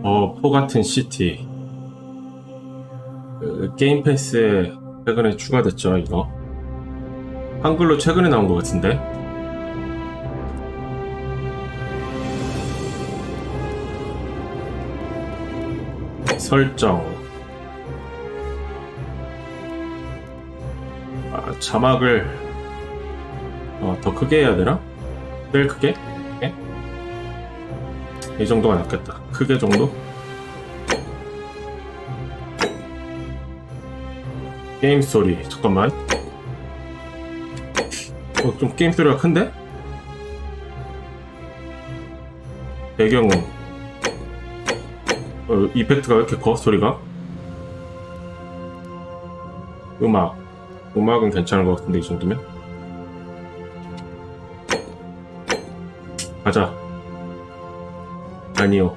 포같은 시티. 게임패스에 최근에 추가됐죠, 이거. 한글로 최근에 나온 것 같은데. 설정. 자막을 더 크게 해야 되나? 제일 크게? 네? 이 정도가 낫겠다. 크게 정도? 게임 소리. 잠깐만. 좀 게임 소리가 큰데? 배경은 이펙트가 왜 이렇게 커? 소리가? 음악은 괜찮은 것 같은데 이 정도면? 가자. 아니요.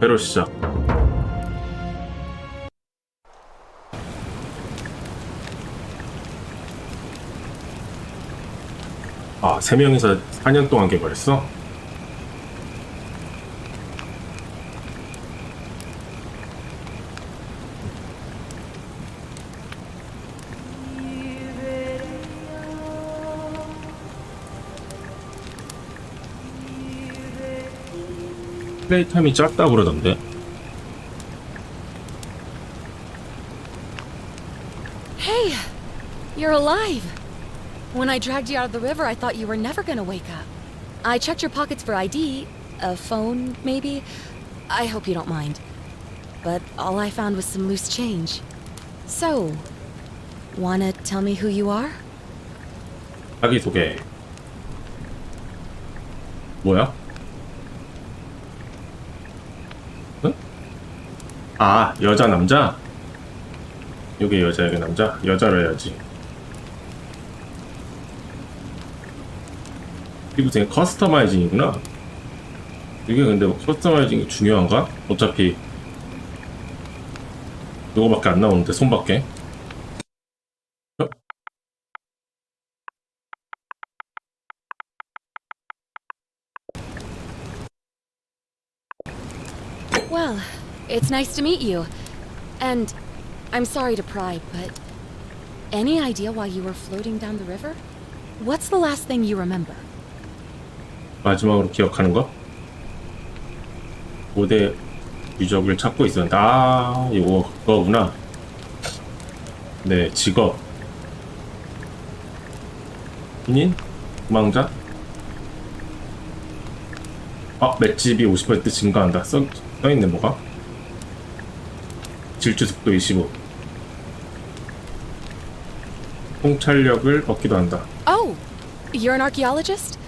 배로 시작. 아, 3명이서 4년 동안 개발했어? 플레이 타임이 짧다 그러던데. Hey, you're alive. When I dragged you out of the river, I thought you were never gonna wake up. I checked your pockets for ID, a phone, maybe. I hope you don't mind. But all I found was some loose change. So, wanna tell me who you are? 자기소개. 뭐야? 응? 아, 여자 남자? 여기 여자 여기 남자? 여자로 해야지. 이거 되게 커스터마이징이구나. 이게 근데 커스터마이징이 중요한가? 어차피 이거밖에 안 나오는데, 손밖에. Well, it's nice to meet you. And I'm sorry to pry, but any idea why you were floating down the river? What's the last thing you remember? 마지막으로 기억하는 거? 고대 유적을 찾고 있었는데, 아, 이거 그거구나. 네, 직업. 신인? 도망자? 맷집이 50% 증가한다. 써있네, 뭐가? 질주 속도 25. 통찰력을 얻기도 한다. Oh, you're an archaeologist?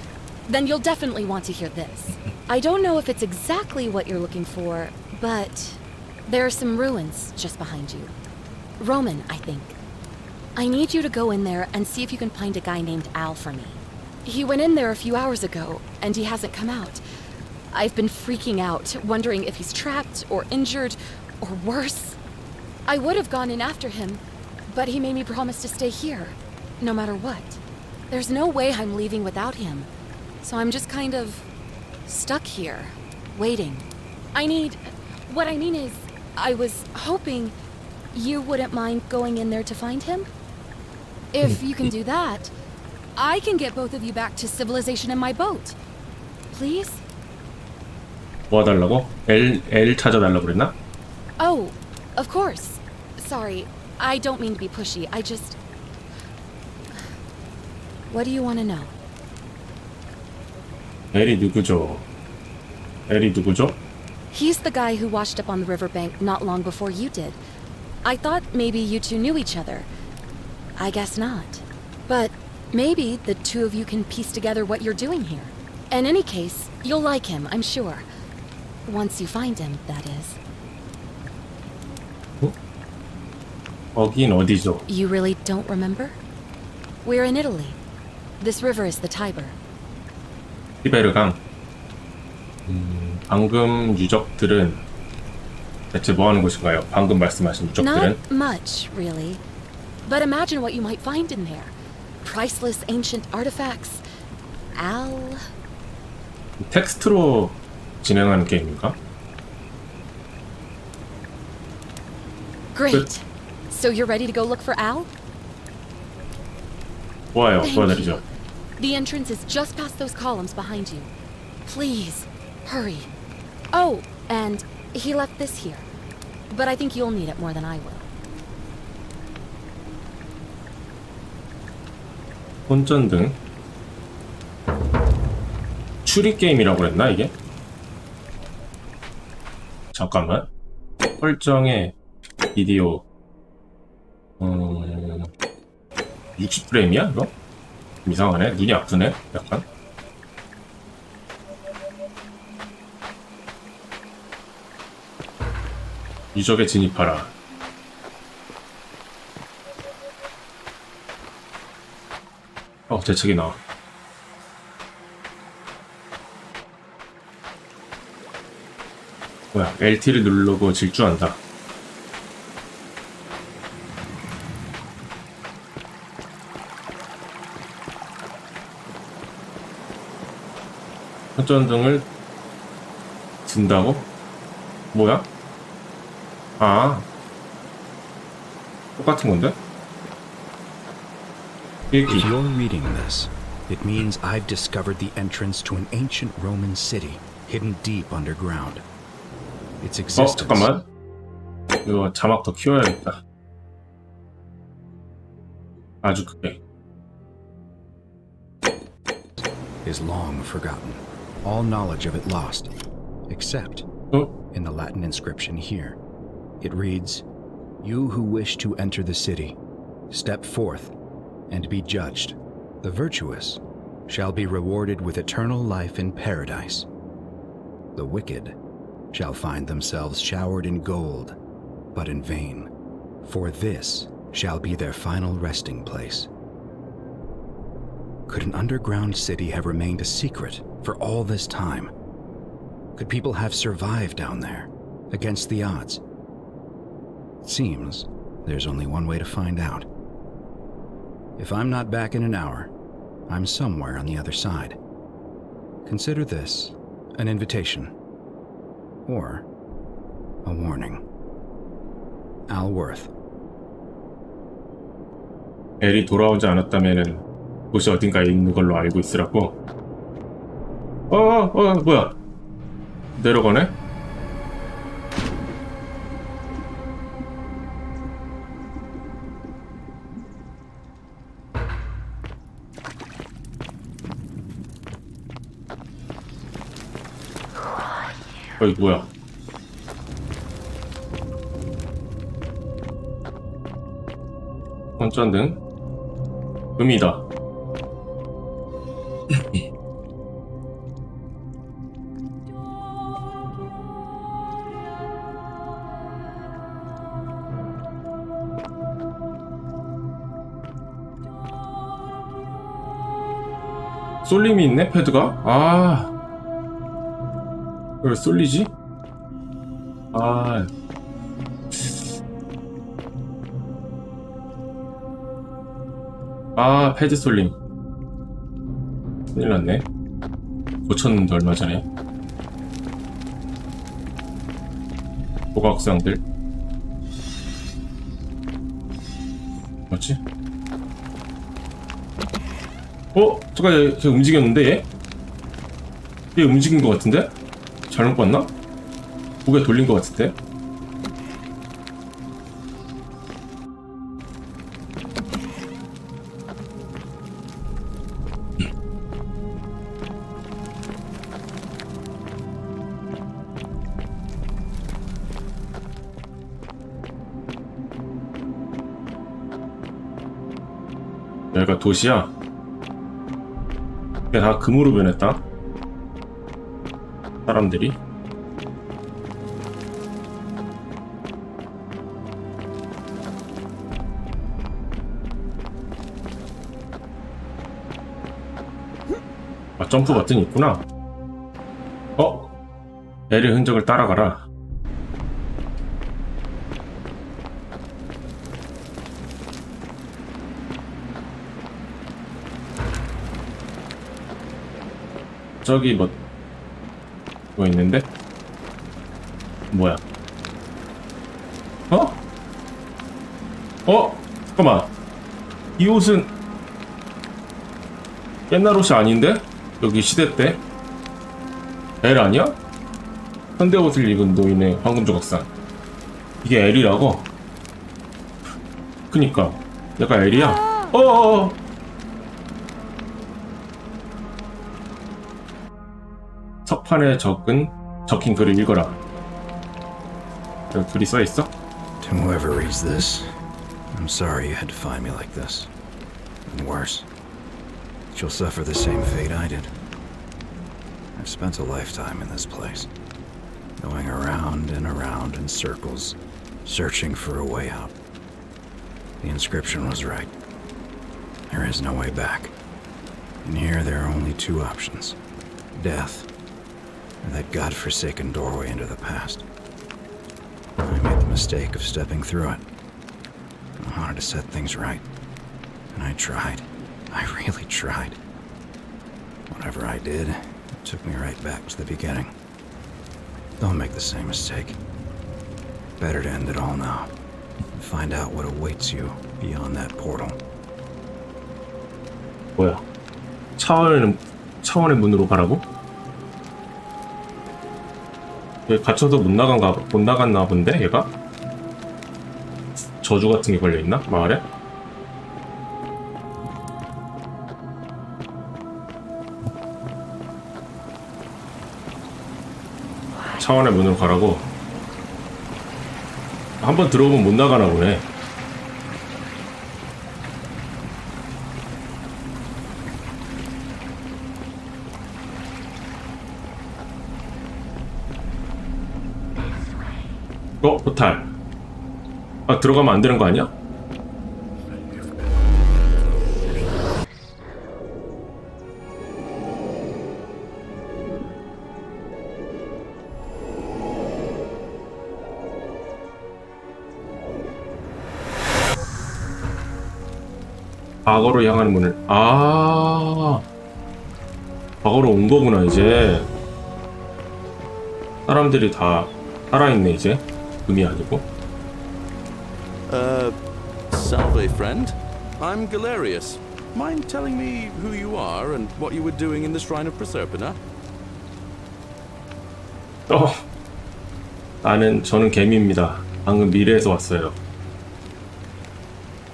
Then you'll definitely want to hear this. I don't know if it's exactly what you're looking for, but there are some ruins just behind you. Roman, I think. I need you to go in there and see if you can find a guy named Al for me. He went in there a few hours ago, and he hasn't come out. I've been freaking out, wondering if he's trapped or injured or worse. I would have gone in after him, but he made me promise to stay here, no matter what. There's no way I'm leaving without him, so I'm just kind of stuck here, waiting. What I mean is, I was hoping you wouldn't mind going in there to find him? If you can do that, I can get both of you back to civilization in my boat. Please? 뭐 달라고? L 찾아달라고 그랬나? Oh, of course. Sorry, I don't mean to be pushy. What do you want to know? L이 누구죠? L이 누구죠? He's the guy who washed up on the riverbank not long before you did. I thought maybe you two knew each other. I guess not. But maybe the two of you can piece together what you're doing here. In any case, you'll like him, I'm sure. Once you find him, that is. 거긴 어디죠? You really don't remember? We're in Italy. This river is the Tiber. 티베르강. 방금 유적들은 대체 뭐 하는 곳인가요? 방금 말씀하신 유적들은? Not much, really. But imagine what you might find in there. Priceless ancient artifacts. Al... 텍스트로 진행하는 게임인가? Great. So you're ready to go look for Al? 좋아요. Thank 도와드리죠. you. The entrance is just past those columns behind you. Please, hurry. Oh, and he left this here. But I think you'll need it more than I will. 손전등. 추리 게임이라고 그랬나 이게? 잠깐만. 설정에 비디오 60프레임이야 이거? 좀 이상하네. 눈이 아프네 약간. 유적에 진입하라. 재채기 나와. 뭐야, LT를 누르고 질주한다. 손전등을 든다고? 뭐야? 아, 똑같은 건데? If you're reading this, it means I've discovered the entrance to an ancient Roman city hidden deep underground. Its existence 잠깐만. 이거 자막 더 키워야겠다. 아주 크게. is long forgotten. All knowledge of it lost, except in the Latin inscription here. It reads, "You who wish to enter the city, step forth and be judged. The virtuous shall be rewarded with eternal life in paradise. The wicked shall find themselves showered in gold, but in vain, for this shall be their final resting place." Could an underground city have remained a secret for all this time? Could people have survived down there, against the odds? It seems there's only one way to find out. If I'm not back in an hour, I'm somewhere on the other side. Consider this an invitation, or a warning. Al Worth. 엘이 돌아오지 않았다면은 곳이 어딘가에 있는 걸로 알고 있으라고. 뭐야? 내려가네? 어이 뭐야? 손전등 음이다. 쏠림이 있네 패드가? 왜 쏠리지? 패드 쏠림. 큰일 났네. 고쳤는데 얼마 전에. 조각상들. 뭐지? 잠깐, 걔 움직였는데, 얘? 얘 움직인 것 같은데? 잘못 봤나? 고개 돌린 것 같은데? 여기가 도시야? 이게 다 금으로 변했다. 사람들이. 점프 버튼이 있구나. 엘의 흔적을 따라가라. 저기 뭐 뭐 있는데? 뭐야? 어? 잠깐만. 이 옷은 옛날 옷이 아닌데? 여기 시대 때? L 아니야? 현대 옷을 입은 노인의 황금 조각상. 이게 L이라고? 그니까 내가 L이야? 어어어. 석판에 적힌 글을 읽어라. 여기 글이 써있어? To whoever reads this, I'm sorry you had to find me like this. And worse, you'll suffer the same fate I did. I've spent a lifetime in this place, going around and around in circles, searching for a way out. The inscription was right. There is no way back. And here there are only two options. Death, or that godforsaken doorway into the past. I made the mistake of stepping through it. I wanted to set things right. And I tried. I really tried. Whatever I did, it took me right back to the beginning. Don't make the same mistake. Better to end it all now. And find out what awaits you beyond that portal. 뭐야? 차원의 문으로 가라고? 얘 갇혀서 못 나갔나 본데 얘가? 저주 같은 게 걸려있나? 마을에? 차원의 문으로 가라고? 한번 들어오면 못 나가나 보네. 포탈. 들어가면 안 되는 거 아니야? 과거로 향하는 문을. 과거로 온 거구나 이제. 사람들이 다 살아있네 이제. 금이 아니고. Salve, friend. I'm Galerius. Mind telling me who you are and what you were doing in the Shrine of Proserpina? 저는 개미입니다. 방금 미래에서 왔어요.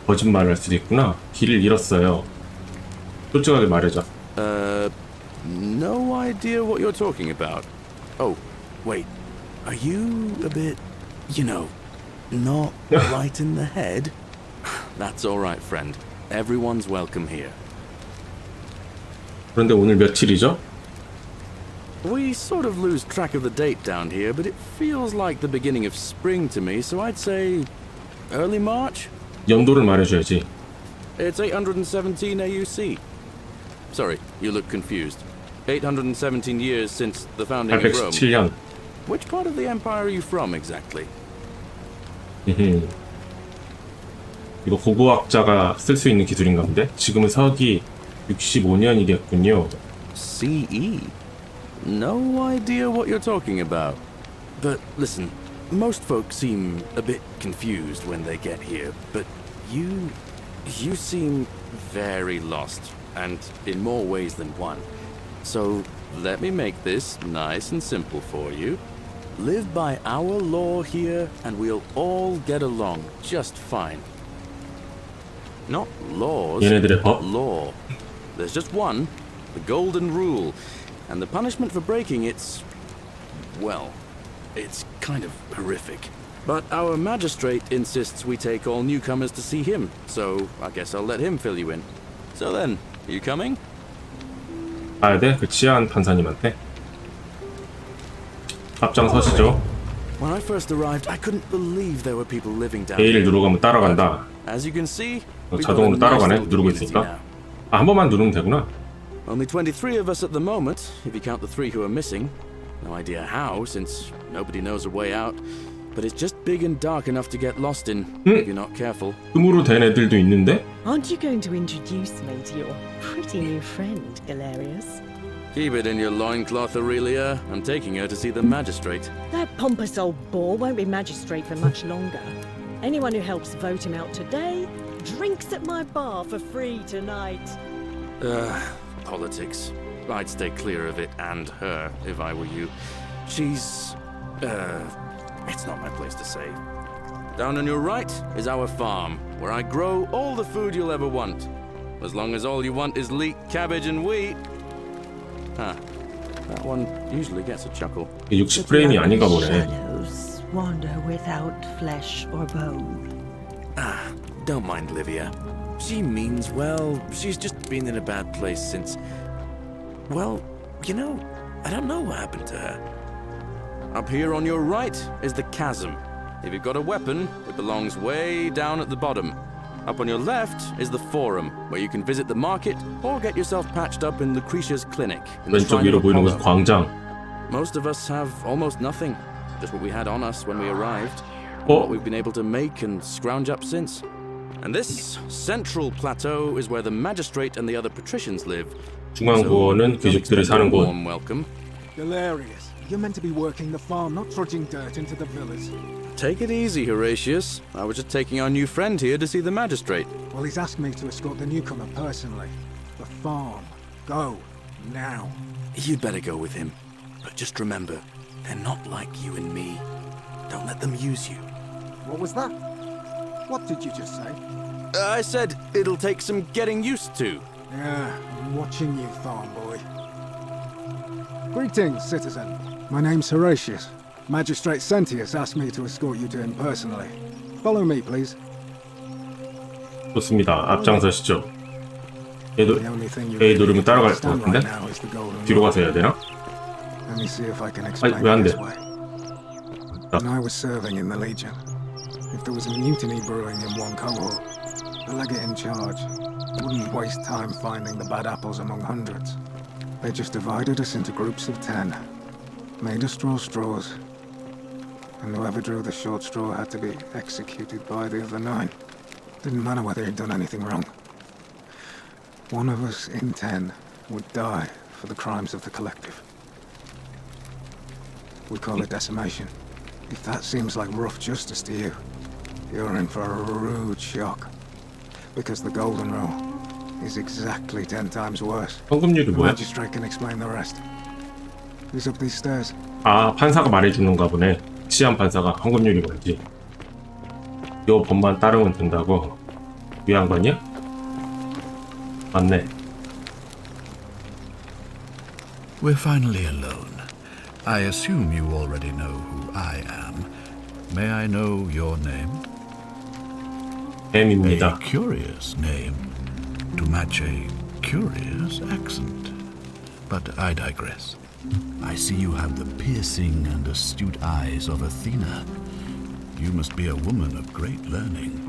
거짓말을 할 수도 있구나. 길을 잃었어요. 솔직하게 말해줘. No idea what you're talking about. Oh, wait. Are you a bit, not right in the head? That's all right, friend. Everyone's welcome here. 그런데 오늘 며칠이죠? We sort of lose track of the date down here, but it feels like the beginning of spring to me, so I'd say early March? 연도를 말해줘야지. It's 817 AUC. Sorry, you look confused. 817 years since the founding of Rome. 817년. Which part of the empire are you from exactly? 이거 고고학자가 쓸 수 있는 기술인가 본데? 지금은 서기 65년이겠군요. CE? No idea what you're talking about. But listen, most folks seem a bit confused when they get here, but you seem very lost, and in more ways than one. So let me make this nice and simple for you. Live by our law here, and we'll all get along just fine. Not laws, 얘네들의 법? law. There's just one, the golden rule, and the punishment for breaking it's kind of horrific. But our magistrate insists we take all newcomers to see him, so I guess I'll let him fill you in. So then, you coming? 가야 돼? 그 치안 판사님한테? 앞장서시죠. When I first arrived, I couldn't believe there were people living down A를 here. 누르면 따라간다. As you can see, we've got a 자동으로 nice 따라가네. little 누르고 community 있으니까. now. 한 번만 누르면 되구나. Only 23 of us at the moment, if you count the 3 who are missing. No idea how, since nobody knows a way out. But it's just big and dark enough to get lost in, if you're not careful. 흠으로 된 애들도 있는데? Aren't you going to introduce me to your pretty new friend, Galerius? Keep it in your loincloth, Aurelia. I'm taking her to see the magistrate. That pompous old bore won't be magistrate for much longer. Anyone who helps vote him out today drinks at my bar for free tonight. Politics. I'd stay clear of it and her if I were you. She's... it's not my place to say. Down on your right is our farm, where I grow all the food you'll ever want. As long as all you want is leek, cabbage and wheat. Huh. That one usually gets a chuckle. 60프레임이 아닌가 보네. Shadows wander without flesh or bone. Don't mind Livia. She means well. She's just been in a bad place since... Well, you know, I don't know what happened to her. Up here on your right is the chasm. If you've got a weapon, it belongs way down at the bottom. Up on your left is the forum, where you can visit the market or get yourself patched up in Lucretia's clinic. 왼쪽 위로 보이는 곳은 광장. Most of us have almost nothing, just what we had on us when we arrived, Oh. what we've been able to make and scrounge up since. And this central plateau is where the magistrate and the other patricians live. 중앙부원은 귀족들이 사는 곳. Warm welcome. Hilarious. You're meant to be working the farm, not trudging dirt into the villas. Take it easy, Horatius. I was just taking our new friend here to see the magistrate. Well, he's asked me to escort the newcomer personally. The farm. Go. Now. You'd better go with him. But just remember, they're not like you and me. Don't let them use you. What was that? What did you just say? I said it'll take some getting used to. Yeah, I'm watching you, farm boy. Greetings, citizen. My name's Horatius. Magistrate Sentius asked me to escort you to him personally. Follow me, please. 좋습니다. 앞장서시죠. 얘도 The only thing you A 누르면 따라갈 것 stand 같은데? right now is the golden 뒤로 rule. 가서 해야 되나? Let me see if I can explain 왜안 it 돼? this way. When I was serving in the Legion, if there was a mutiny brewing in one cohort, the legate in charge wouldn't waste time finding the bad apples among hundreds. They just divided us into groups of 10, made us draw straws, and whoever drew the short straw had to be executed by the other 9. Didn't matter whether he'd done anything wrong. One of us in 10 would die for the crimes of the collective. We call it decimation. If that seems like rough justice to you, you're in for a rude shock. Because the golden rule is exactly 10 times worse. 현금률이 The 뭐야? magistrate can explain the rest. He's up these stairs. 아, 판사가 말해주는가 보네. 시한 판사가 현금률이 뭔지. 요 법만 따르면 된다고. 이 양반이야? 맞네. We're finally alone. I assume you already know who I am. May I know your name? 뱀입니다. A curious name to match a curious accent. But I digress. I see you have the piercing and astute eyes of Athena. You must be a woman of great learning.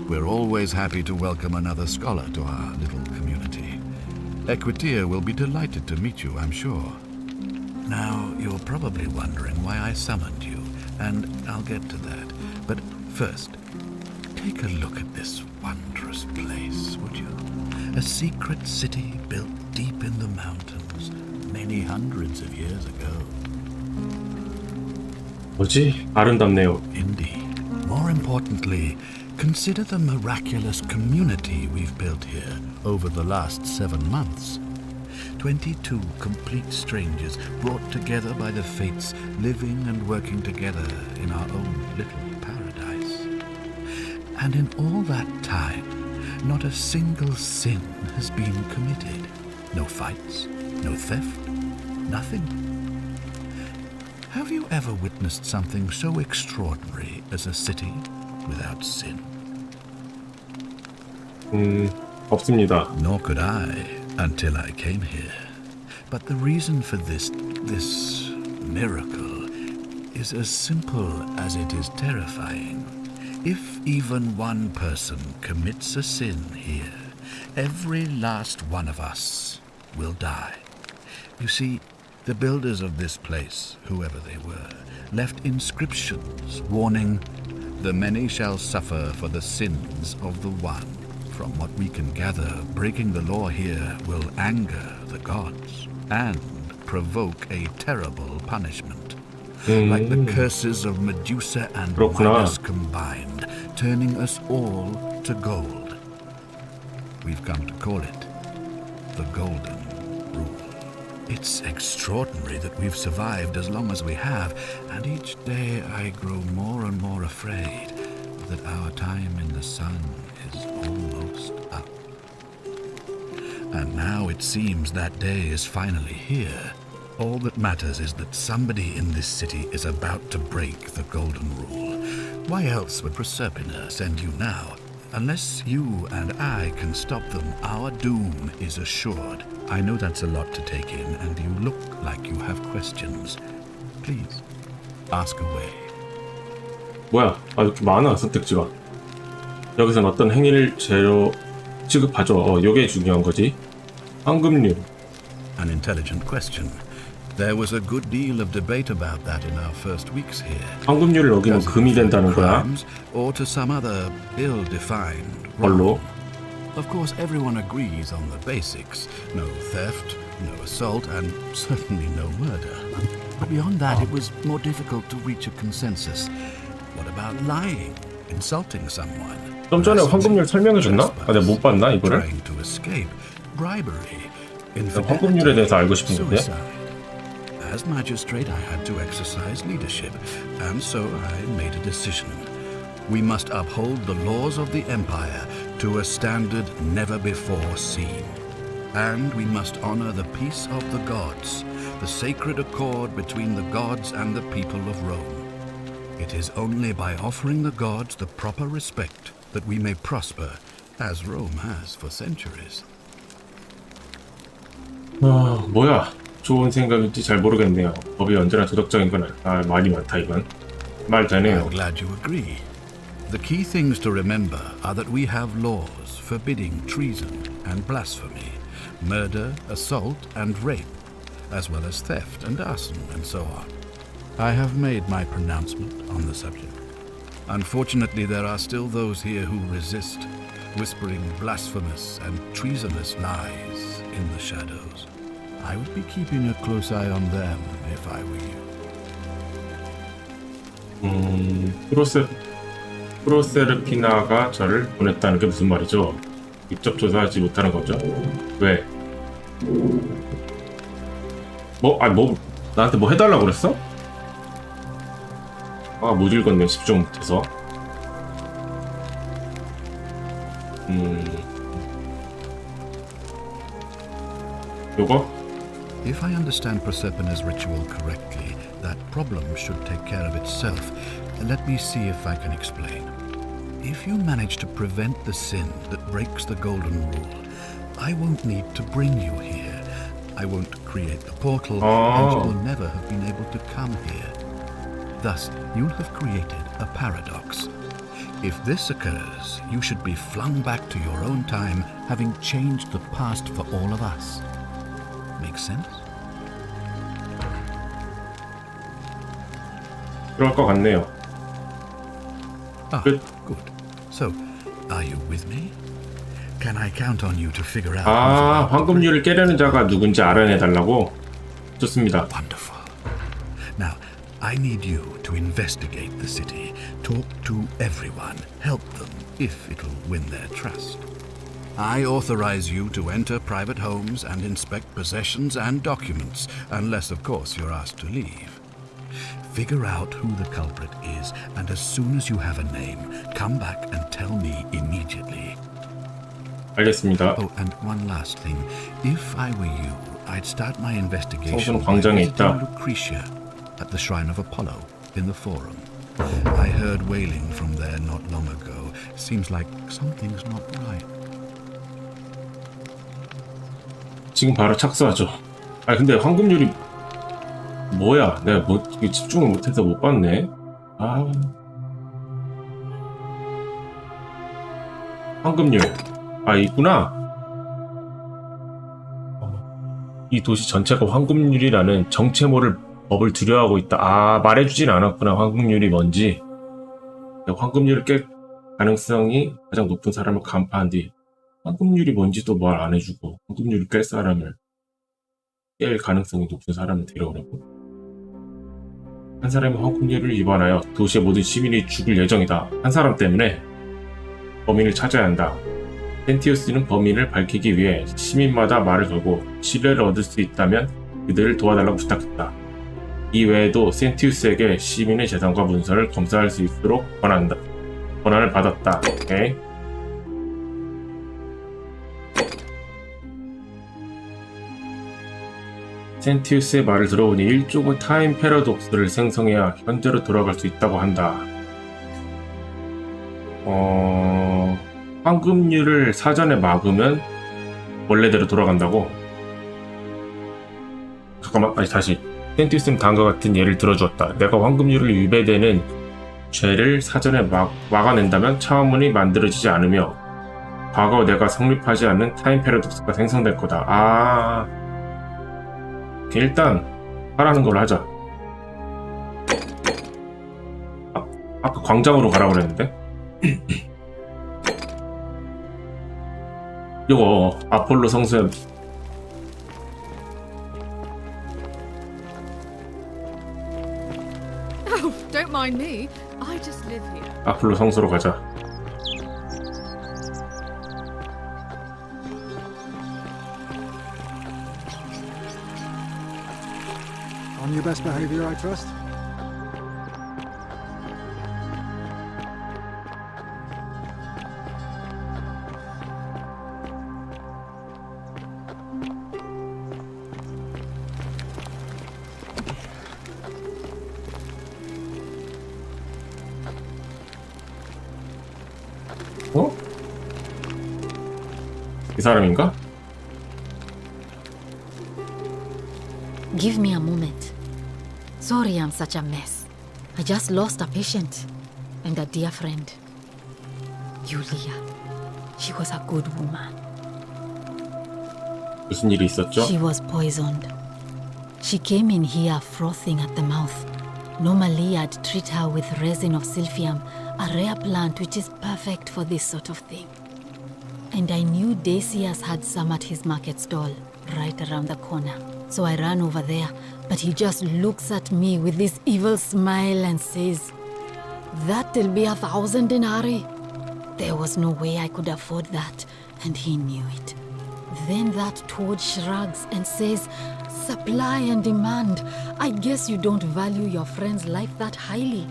We're always happy to welcome another scholar to our little community. Equitia will be delighted to meet you, I'm sure. Now, you're probably wondering why I summoned you, and I'll get to that. But first, take a look at this wondrous place, would you? A secret city built deep in the mountains, many hundreds of years ago. 뭐지? 아름답네요. Indeed. More importantly, consider the miraculous community we've built here over the last 7 months. 22 complete strangers brought together by the fates, living and working together in our own little paradise. And in all that time, not a single sin has been committed. No fights, no theft, nothing. Have you ever witnessed something so extraordinary as a city without sin? 없습니다. Nor could I until I came here. But the reason for this miracle is as simple as it is terrifying. If even one person commits a sin here, every last one of us will die. You see, the builders of this place, whoever they were, left inscriptions warning, "The many shall suffer for the sins of the one." From what we can gather, breaking the law here will anger the gods and provoke a terrible punishment. Like the curses of Medusa and 그렇구나. Midas combined, turning us all to gold. We've come to call it the Golden Rule. It's extraordinary that we've survived as long as we have, and each day I grow more and more afraid that our time in the sun is almost up. And now it seems that day is finally here. All that matters is that somebody in this city is about to break the Golden Rule. Why else would Proserpina send you now? Unless you and I can stop them, our doom is assured. I know that's a lot to take in, and you look like you have questions. Please, ask away. 뭐야? 이렇게 많아, 선택지가. 여기선 어떤 행위를 재료 취급하죠. 요게 중요한 거지. 황금률. An intelligent question. There was a good deal of debate about that in our first weeks here. 황금률을 어기면 금이 된다는 거야. Crimes, or to some other ill-defined 걸로. wrong. Of course, everyone agrees on the basics. No theft, no assault, and certainly no murder. But beyond that, it was more difficult to reach a consensus. What about lying, insulting someone? 좀 전에 황금률 설명해줬나? 내가 못 봤나 이거를? Trying to escape, bribery, 황금률에 대해서 알고 싶은 건데. suicide. As magistrate, I had to exercise leadership, and so I made a decision. We must uphold the laws of the Empire to a standard never before seen. And we must honor the peace of the gods, the sacred accord between the gods and the people of Rome. It is only by offering the gods the proper respect that we may prosper, as Rome has for centuries. 뭐야? 좋은 생각인지 잘 모르겠네요. 법이 언제나 도덕적인 건 말이 많다 이건. 말 되네요. I'm glad you agree. The key things to remember are that we have laws forbidding treason and blasphemy, murder, assault, and rape, as well as theft and arson and so on. I have made my pronouncement on the subject. Unfortunately, there are still those here who resist, whispering blasphemous and treasonous lies in the shadows. I would be keeping a close eye on them if I were you. 프로세르피나가 저를 보냈다는 게 무슨 말이죠? 직접 조사하지 못하는 거죠? 왜? 나한테 뭐 해달라고 그랬어? 못 읽었네, 집중 못해서. 요거? If I understand Proserpina's ritual correctly, that problem should take care of itself. Let me see if I can explain. If you manage to prevent the sin that breaks the Golden Rule, I won't need to bring you here. I won't create the portal, and you will never have been able to come here. Thus, you'll have created a paradox. If this occurs, you should be flung back to your own time, having changed the past for all of us. Make sense? 그럴 것 같네요. Good. So, are you with me? Can I count on you to figure out? 황금률을 깨려는 자가 누군지 알아내달라고? 좋습니다. Wonderful. Now, I need you to investigate the city, talk to everyone, help them if it'll win their trust. I authorize you to enter private homes and inspect possessions and documents, unless, of course, you're asked to leave. Figure out who the culprit is, and as soon as you have a name, come back and tell me immediately. 알겠습니다. Oh, and one last thing. If I were you, I'd start my investigation 성수는 by 광장에 visiting 있다. Lucretia at the Shrine of Apollo in the Forum. I heard wailing from there not long ago. Seems like something's not right. 지금 바로 착수하죠. 근데 황금률이 뭐야? 내가 집중을 못해서 못 봤네. 황금률. 있구나. 이 도시 전체가 황금률이라는 정체 모를 법을 두려워하고 있다. 말해주진 않았구나. 황금률이 뭔지. 황금률을 깰 가능성이 가장 높은 사람을 간파한 뒤 황금률이 뭔지도 말 안 해주고 황금률을 깰 사람을 깰 가능성이 높은 사람을 데려오라고? 한 사람이 황금률을 위반하여 도시의 모든 시민이 죽을 예정이다. 한 사람 때문에 범인을 찾아야 한다. 센티우스는 범인을 밝히기 위해 시민마다 말을 걸고 신뢰를 얻을 수 있다면 그들을 도와달라고 부탁했다. 이 외에도 센티우스에게 시민의 재산과 문서를 검사할 수 있도록 권한을 받았다. 오케이. 센티우스의 말을 들어보니 일종의 타임 패러독스를 생성해야 현재로 돌아갈 수 있다고 한다. 황금률을 사전에 막으면 원래대로 돌아간다고? 잠깐만, 다시. 센티우스는 다음과 같은 예를 들어주었다. 내가 황금률을 위배되는 죄를 사전에 막아낸다면 차원문이 만들어지지 않으며 과거 내가 성립하지 않는 타임 패러독스가 생성될 거다. 일단 하라는 걸로 하자. 아까 광장으로 가라고 그랬는데. 이거 아폴로 성수에 Oh, don't mind me. I just live here. 아폴로 성수로 가자. On your best behavior, I trust? 어? 이 사람인가? Give me a moment. Sorry I'm such a mess. I just lost a patient and a dear friend. Yulia. She was a good woman. 무슨 일이 있었죠? She was poisoned. She came in here frothing at the mouth. Normally I'd treat her with resin of silphium, a rare plant which is perfect for this sort of thing. And I knew Decius had some at his market stall, right around the corner. So I ran over there, but he just looks at me with this evil smile and says, "That'll be 1,000 denarii." There was no way I could afford that, and he knew it. Then that toad shrugs and says, "Supply and demand. I guess you don't value your friend's life that highly."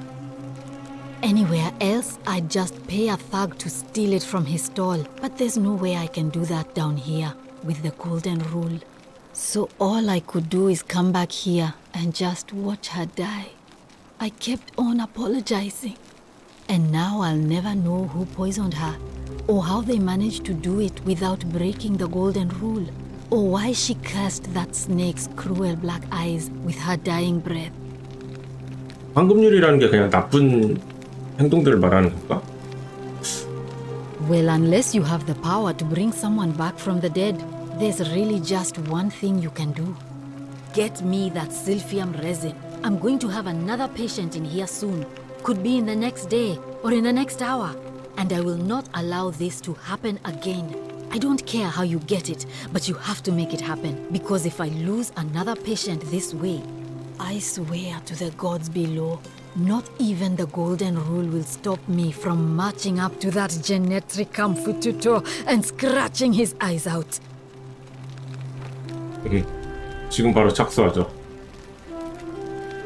Anywhere else, I'd just pay a thug to steal it from his stall, but there's no way I can do that down here with the golden rule. So all I could do is come back here and just watch her die. I kept on apologizing. And now I'll never know who poisoned her, or how they managed to do it without breaking the golden rule, or why she cursed that snake's cruel black eyes with her dying breath. 황금률이라는 게 그냥 나쁜 행동들을 말하는 건가? Well, unless you have the power to bring someone back from the dead, there's really just one thing you can do. Get me that silphium resin. I'm going to have another patient in here soon. Could be in the next day or in the next hour. And I will not allow this to happen again. I don't care how you get it, but you have to make it happen. Because if I lose another patient this way, I swear to the gods below, not even the golden rule will stop me from marching up to that genetricum fututo and scratching his eyes out. 지금 바로 착수하죠.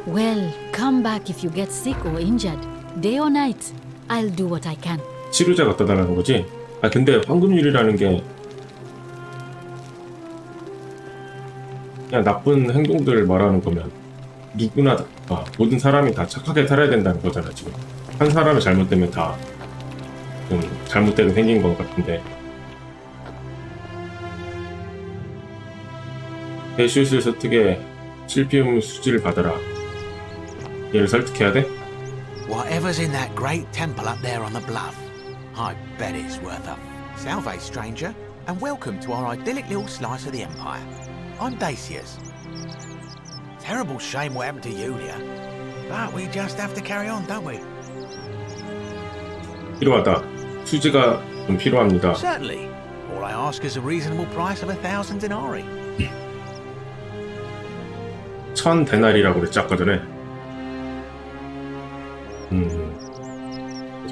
Well, come back if you get sick or injured. Day or night, I'll do what I can. 치료제 갖다 달라는 거지? 근데 황금률이라는 게 그냥 나쁜 행동들을 말하는 거면 누구나 모든 사람이 다 착하게 살아야 된다는 거잖아. 지금 한 사람이 잘못되면 다 좀 잘못되게 생긴 것 같은데. 베시우스를 설득해 실피움 수지를 받아라. 얘를 설득해야 돼? Whatever's in that great temple up there on the bluff, I bet it's worth a... Salve, stranger, and welcome to our idyllic little slice of the Empire. I'm Decius. Terrible shame what happened to Yulia, but we just have to carry on, don't we? 필요하다. 수지가 좀 필요합니다. Certainly. All I ask is a reasonable price of 1,000 denarii. 1000데나리라고 그랬지 아까 전에.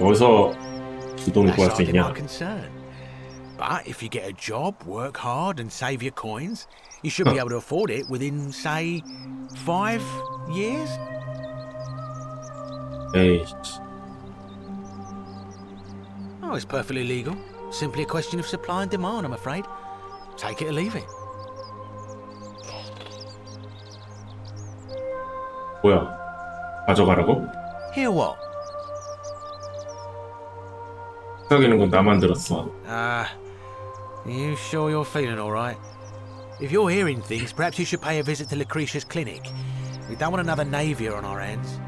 어디서 그 돈을 구할 수 That's 있냐? my concern. But if you get a job, work hard, and save your coins, you should be able to afford it within, say, 5 years. 에이, Oh, it's perfectly legal. Simply a question of supply and demand, I'm afraid. Take it or leave it. 뭐야? 가져가라고? Hear what? 사귀는 건 나만 들었어. You sure you're feeling all right? If you're hearing things, perhaps you should pay a visit to Lucretia's clinic. We don't want another Navia on our hands.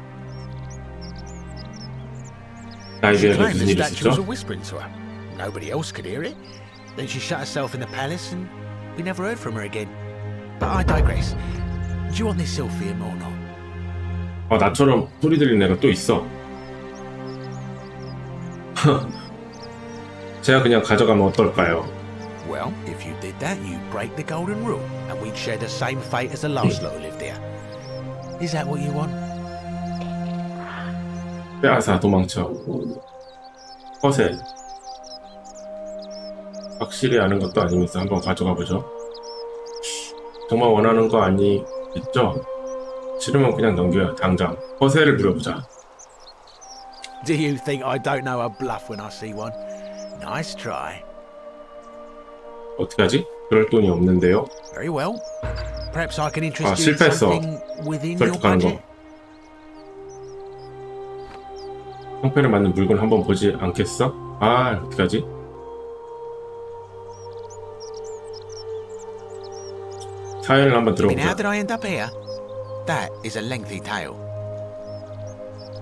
She 나이비아가 claimed 무슨 the 일 statue was 있었죠? whispering to her. Nobody else could hear it. Then she shut herself in the palace and we never heard from her again. But I digress. Do you want this Sylphium or not? 나처럼 소리 들리는 애가 또 있어. 제가 그냥 가져가면 어떨까요? Well, if you did that, you'd break the golden rule, and we'd share the same fate as the last lot who lived here. Is that what you want? 빼앗아 도망쳐. 허세. 확실히 아는 것도 아니면서 한번 가져가 보죠. 정말 원하는 거 아니겠죠? 싫으면 그냥 넘겨요. 당장 허세를 부려보자. Do you think I don't know a bluff when I see one? Nice try. 어떻게 하지? 그럴 돈이 없는데요. Very well. Perhaps I can interest you in 실패했어. something within your 설득하는 거. budget. 형편에 맞는 물건 한번 보지 않겠어? 어떻게 하지? 사연을 한번 And how 들어보자. did I end up here? That is a lengthy tale.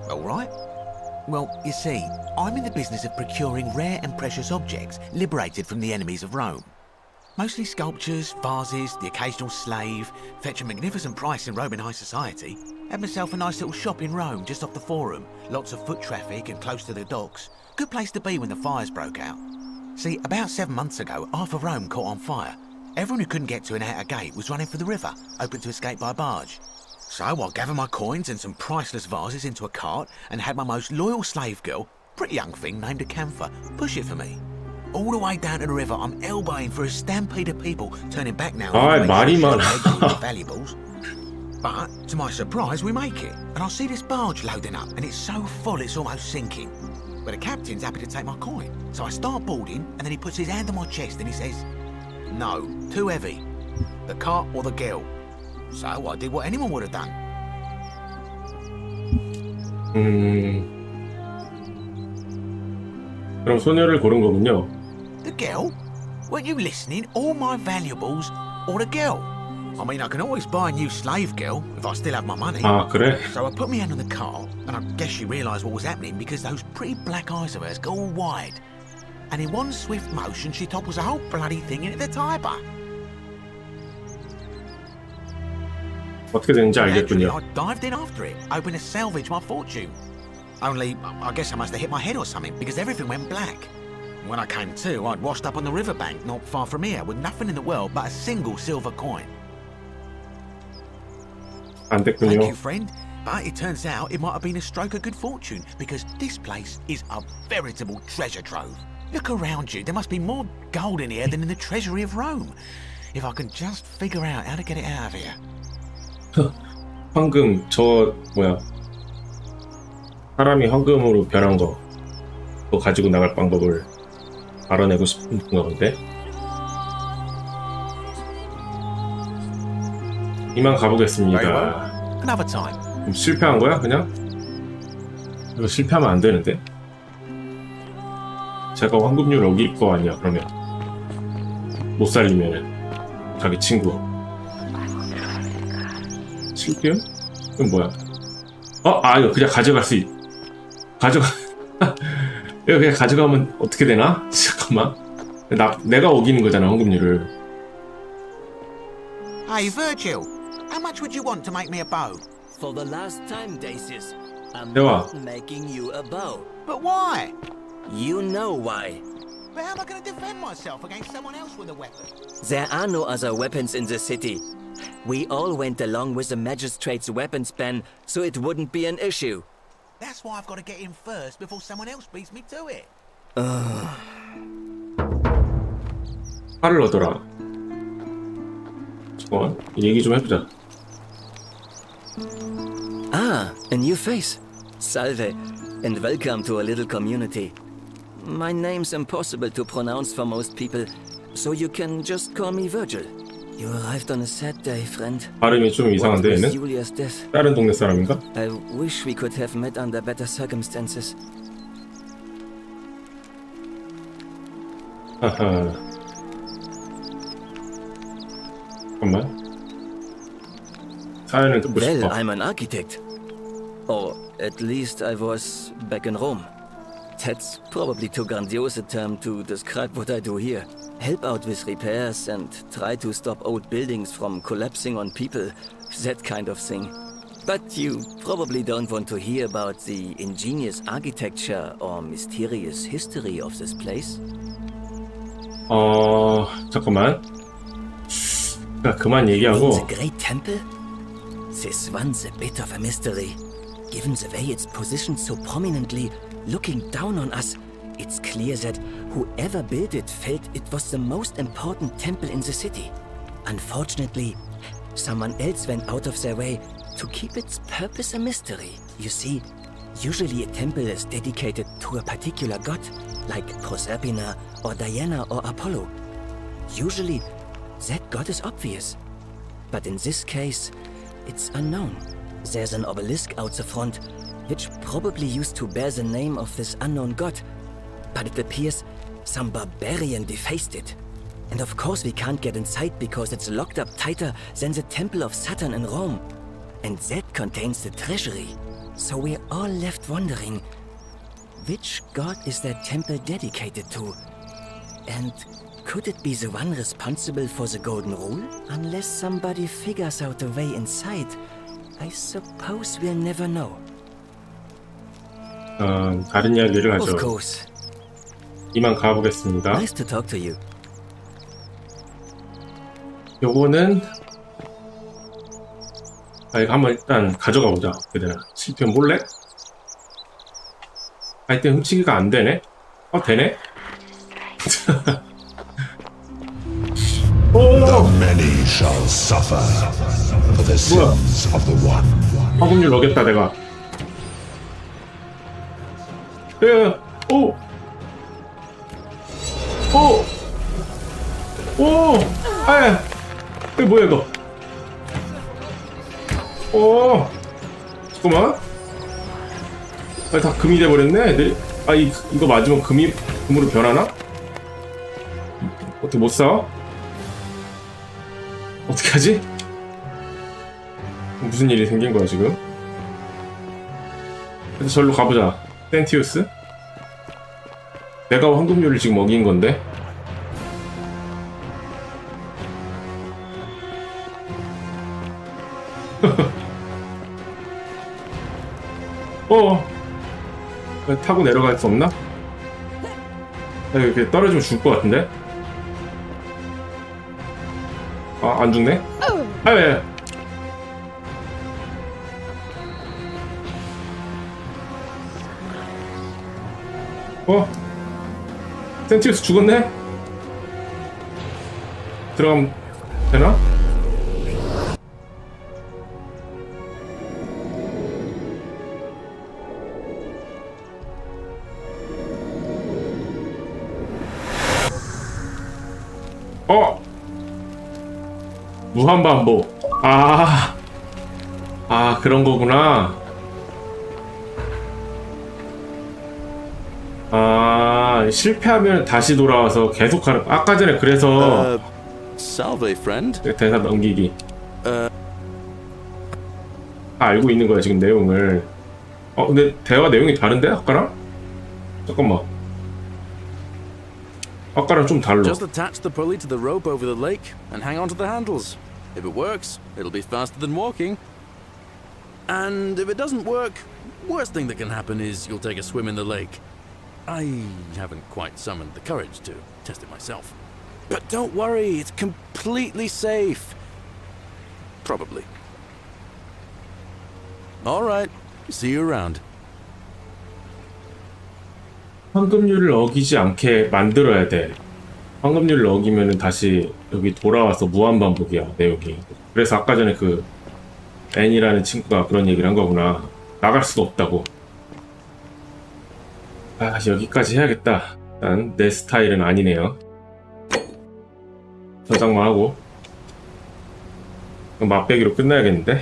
All right. Well, you see, I'm in the business of procuring rare and precious objects liberated from the enemies of Rome. Mostly sculptures, vases, the occasional slave, fetch a magnificent price in Roman high society. Had myself a nice little shop in Rome just off the Forum. Lots of foot traffic and close to the docks. Good place to be when the fires broke out. See, about 7 months ago, half of Rome caught on fire. Everyone who couldn't get to an outer gate was running for the river, open to escape by barge. So I gathered my coins and some priceless vases into a cart and had my most loyal slave girl, pretty young thing named Acantha, push it for me. All the way down to the river, I'm elbowing for a stampede of people, turning back now. 말이 많아. Valuables. But, to my surprise, we make it. And I see this barge loading up, and it's so full it's almost sinking. But the captain's happy to take my coin. So I start boarding, and then he puts his hand on my chest and he says, "No, too heavy. The cart or the girl." So I did what anyone would have done. 그럼 소녀를 고른 거군요. The girl? Weren't you listening? All my valuables or the girl? I mean, I can always buy a new slave girl if I still have my money. 그래? So I put my hand on the cart, and I guess she realised what was happening because those pretty black eyes of hers go all wide. And in one swift motion, she topples the whole bloody thing into the Tiber. 어떻게 되는지 Naturally, 알겠군요. I dived in after it, hoping to salvage my fortune. Only, I guess I must have hit my head or something because everything went black. When I came to, I'd washed up on the riverbank not far from here with nothing in the world but a single silver coin. 안 Thank 됐군요. you, friend. But it turns out it might have been a stroke of good fortune because this place is a veritable treasure trove. Look around you. There must be more gold in here than in the treasury of Rome. If I can just figure out how to get it out of here. 황금 사람이 황금으로 변한 거 그거 가지고 나갈 방법을 알아내고 싶은 건데. 이만 가보겠습니다. Very well. Another time. 그럼 실패한 거야 그냥? 이거 실패하면 안 되는데. 제가 황금률 어길 거 아니야 그러면. 못 살리면은 자기 친구. 실패요? 이건 뭐야? 이거 그냥 가져갈 수 이거 그냥 가져가면 어떻게 되나? 잠깐만. 내가 어기는 거잖아 황금률을. Hey, Virgil. How much would you want to make me a bow? For the last time, Dacius, I'm 대화. not making you a bow. But why? You know why. But how am I going to defend myself against someone else with a weapon? There are no other weapons in the city. We all went along with the magistrate's weapons ban, so it wouldn't be an issue. That's why I've got to get in first before someone else beats me to it. 팔을 얻어라. 잠깐만, 얘기 좀 해보자. Ah, a new face. Salve, and welcome to a little community. My name's impossible to pronounce for most people, so you can just call me Virgil. You arrived on a sad day, friend. 발음이 좀 이상한데, What was 얘는? Julia's death? 다른 동네 사람인가? I wish we could have met under better circumstances. 하하. 잠깐만. 사연을 듣고 Well, 싶어. I'm an architect. Or at least I was back in Rome. That's probably too grandiose a term to describe what I do here. Help out with repairs and try to stop old buildings from collapsing on people. That kind of thing. But you probably don't want to hear about the ingenious architecture or mysterious history of this place. 잠깐만. 그만 얘기하고. The Great Temple? This one's a bit of a mystery. Given the way it's positioned so prominently, looking down on us, it's clear that whoever built it felt it was the most important temple in the city. Unfortunately, someone else went out of their way to keep its purpose a mystery. You see, usually a temple is dedicated to a particular god, like Proserpina or Diana or Apollo. Usually, that god is obvious. But in this case, it's unknown. There's an obelisk out the front, which probably used to bear the name of this unknown god. But it appears some barbarian defaced it. And of course we can't get inside because it's locked up tighter than the Temple of Saturn in Rome. And that contains the treasury. So we're all left wondering, which god is that temple dedicated to? And could it be the one responsible for the Golden Rule? Unless somebody figures out a way inside, I suppose we'll never know. 다른 이야기를 하죠. Of course. 이만 가보겠습니다. Nice to talk to you. 요거는 이거 한번 일단 가져가 보자. 그대로 실패 몰래? 하여튼 훔치기가 안 되네. 되네. The many shall suffer for the sins of the one. 화분율 넣겠다 내가. 오! 아야! 이거 뭐야 이거? 잠깐만. 다 금이 돼버렸네 애들이. 이거 맞으면 금으로 변하나? 어떻게 못 싸워? 어떻게 하지? 무슨 일이 생긴 거야 지금? 그래서 절로 가보자. 센티우스? 내가 황금률을 지금 먹인 건데. 타고 내려갈 수 없나? 이렇게 떨어지면 죽을 것 같은데? 안 죽네? 왜? 센티우스 죽었네? 들어가면 되나? 무한반복. 그런 거구나. 실패하면 다시 돌아와서 계속하는. 아까 전에 그래서 Salve, friend. 대사 넘기기. 알고 있는 거야 지금 내용을. 근데 대화 내용이 다른데 아까랑? 잠깐만. 아까랑 좀 달라. Just attach the pulley to the rope over the lake and hang on to the handles. If it works, it'll be faster than walking. And if it doesn't work, worst thing that can happen is you'll take a swim in the lake. I haven't quite summoned the courage to test it myself. But don't worry, it's completely safe. Probably. All right. See you around. 황금률을 어기지 않게 만들어야 돼. 황금률을 어기면은 다시 여기 돌아와서 무한반복이야, 내용이. 그래서 아까 전에 그 앤이라는 친구가 그런 얘기를 한 거구나. 나갈 수가 없다고. 아, 여기까지 해야겠다. 일단 내 스타일은 아니네요. 저장만 하고 맛배기로 끝나야겠는데?